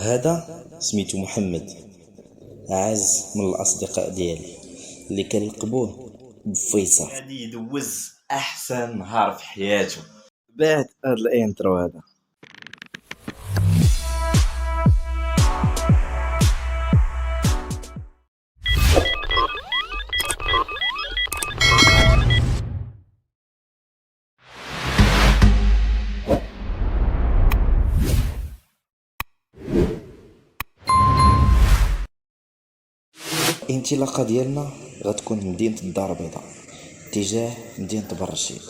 هذا سميتو محمد، عز من الاصدقاء ديالي اللي كنلقبوه بفيصل. غادي يدوز احسن نهار في حياته بعد هذا الانترو هذا. الانطلاقه ديالنا غتكون مدينه الدار البيضاء اتجاه مدينه برشيد.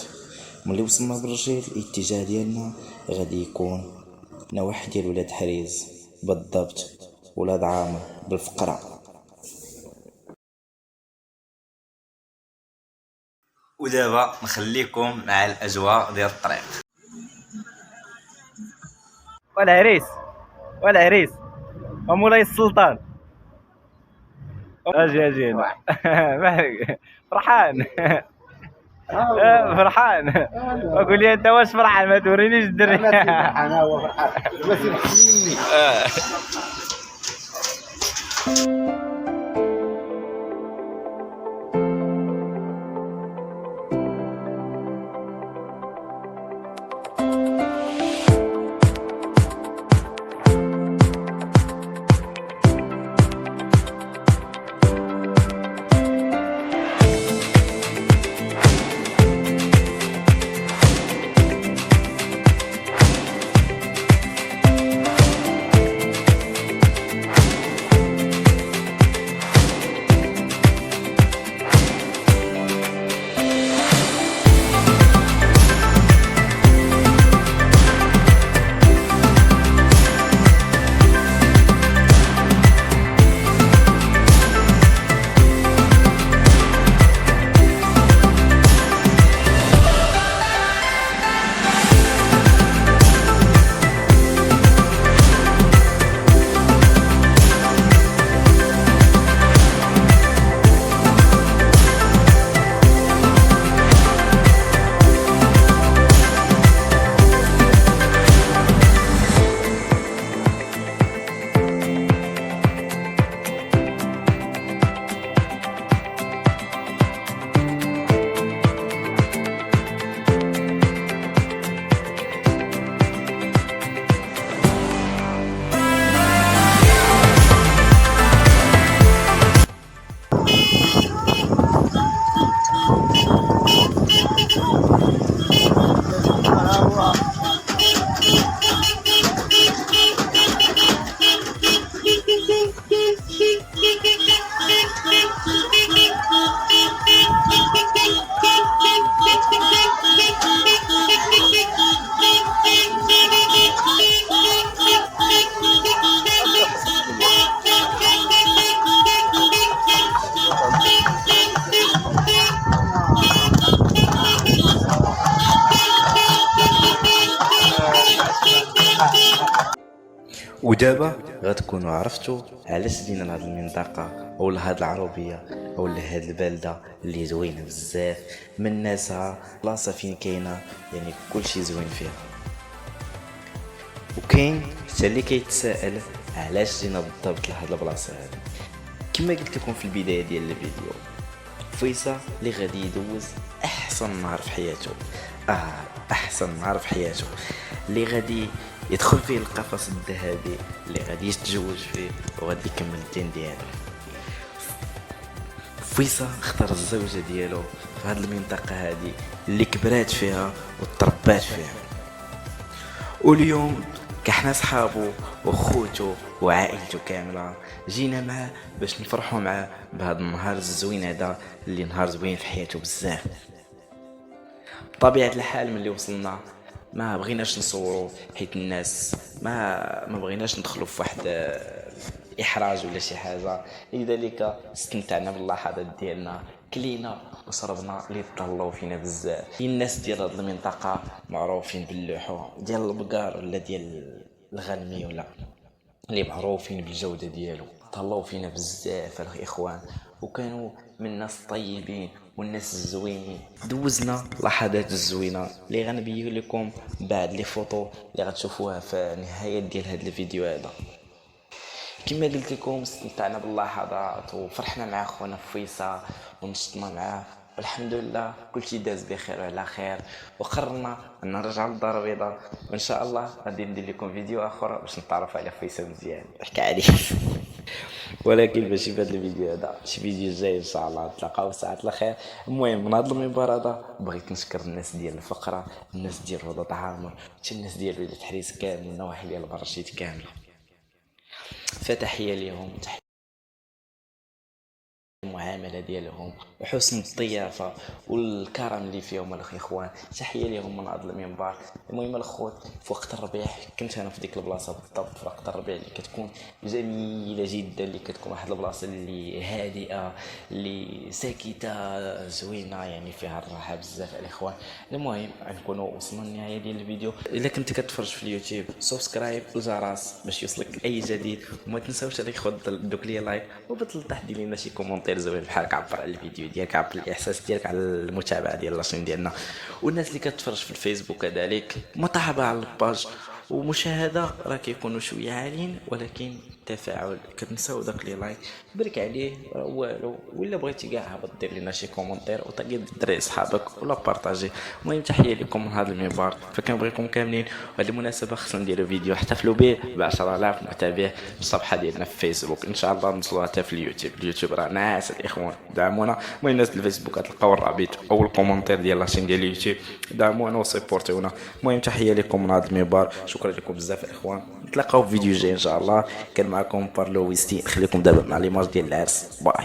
ملي وصلنا لبرشيد الاتجاه ديالنا غادي يكون نواحي ديال ولاد حريز، بالضبط ولاد عامر بالفقره. ودابا نخليكم مع الاجواء ديال الطريق. والعريس ومولاي السلطان. اجي هنا فرحان. فرحان. وقول لي انت واش فرحان؟ ما تورينيش الدري. انا هو فرحان بس يحسن مني. ودابا غتكونوا عرفتوا علاش جينا لهاد المنطقه او لهاد العروبيه او لهاد البلده اللي زوينه بزاف من ناسها، بلاصه فين كاينه يعني كلشي زوين فيها. وكاين حتى اللي كيتسائل علاش جينا بالضبط لهاد البلاصه هادي. كما قلت لكم في البدايه ديال الفيديو، فيصل اللي غادي يدوز احسن نهار في حياته، احسن نهار في حياته اللي غادي يدخل فيه القفص الذهبي، اللي غادي يتزوج فيه وغادي يكمل الدين ديالو. فيصل اختار الزوجه ديالو في هذه المنطقه هذه اللي كبرات فيها وتربات فيها. واليوم كحنا صحابو وخوتو وعائلته كامله جينا معاه باش نفرحوا معاه بهذا النهار الزوين هذا اللي نهار زوين في حياته بزاف. بطبيعه الحال ملي وصلنا ما بغيناش نصوروا حيت الناس ما بغيناش ندخلوا في واحد احراج ولا شي حاجه، لذلك استمتعنا باللحظات ديالنا، كلينا وشربنا اللي طلعوا فينا بزاف. الناس ديال هذه المنطقه معروفين باللحوم ديال البقار ولا ديال الغنمي ولا اللي معروفين بالجوده ديالو، طلعوا فينا بزاف الاخوان وكانوا من الناس طيبين والناس الزوينين. دوزنا لحظات الزوينه اللي غنبين لكم بعد لي فوتو اللي غتشوفوها في نهايه ديال هذا الفيديو هذا. كما قلت لكم استمتعنا باللحظات وفرحنا مع خونا فيصل ونشطنا معاه، والحمد لله كل شيء داز بخير وعلى خير، وقررنا ان نرجع للدار البيضاء، وان شاء الله غادي ندير لكم فيديو اخر باش نتعرف على فيصل مزيان نحكي عليه. ولكن ماشي في هذا الفيديو هذا، شي فيديو جاي ان شاء الله. نتلاقاو ساعة الخير. المهم من هذا المنبر هذا بغيت نشكر الناس ديال الفقرة، الناس ديال روضة عامر، حتى الناس ديال ولاد حريس كامل، النواحي ديال برشيد كامله، فتحية ليهم، تحية المعاملة ديالهم وحسن الضيافة والكرم اللي فيهم الاخوان، تحية ليهم من هذا المنبر. المهم الخوت في وقت الربيع كنت انا في ديك البلاصة بالضبط، في وقت الربيع اللي كتكون جميلة جدا، اللي كتكون واحد البلاصة اللي هادئة اللي ساكتة زوينة، يعني فيها الراحة بزاف الاخوان. المهم غنكونوا وصلنا للنهاية ديال الفيديو. اذا كنت كتفرج في اليوتيوب سبسكرايب والجرس باش يوصلك اي جديد، وما تنساوش الاخوان دوك لي لايك، وبطل تحت دير لنا شي كومونتير زوين بحال عبر على الفيديو ديالك، عبر الاحساس ديالك على المتابعه ديال لاشين ديالنا. والناس اللي كتفرج في الفيسبوك كذلك متابعه على الباج ومشاهده راه كيكونوا شويه عاليين، ولكن تفاعل كتنساو داك لي لايك برك عليه راه والو. ولا بغيتي كاع هبط دير لنا شي كومونتير وطيب الدراري صحابك ولا بارطاجي. المهم تحيه لكم من هذا المنبر، فكنبغيكم كاملين. وهذه المناسبه خصنا نديرو فيديو احتفلوا به ب 10000 متابع في الصفحه ديالنا في فيسبوك، ان شاء الله نوصلوا حتى في اليوتيوب راه ناعس الاخوان، دعمونا. المهم الناس الفيسبوك تلقاو الرابط او الكومونتير ديال لاشين ديال اليوتيوب، دعمونا وسيبورتيونا. المهم تحيه لكم من هذا المنبر، شكرا لكم بزاف الاخوان، نتلاقاو في فيديو جاي ان شاء الله. كان معكم بارلو ويستي، خليكم دابا مع ليماج ديال العرس. باي.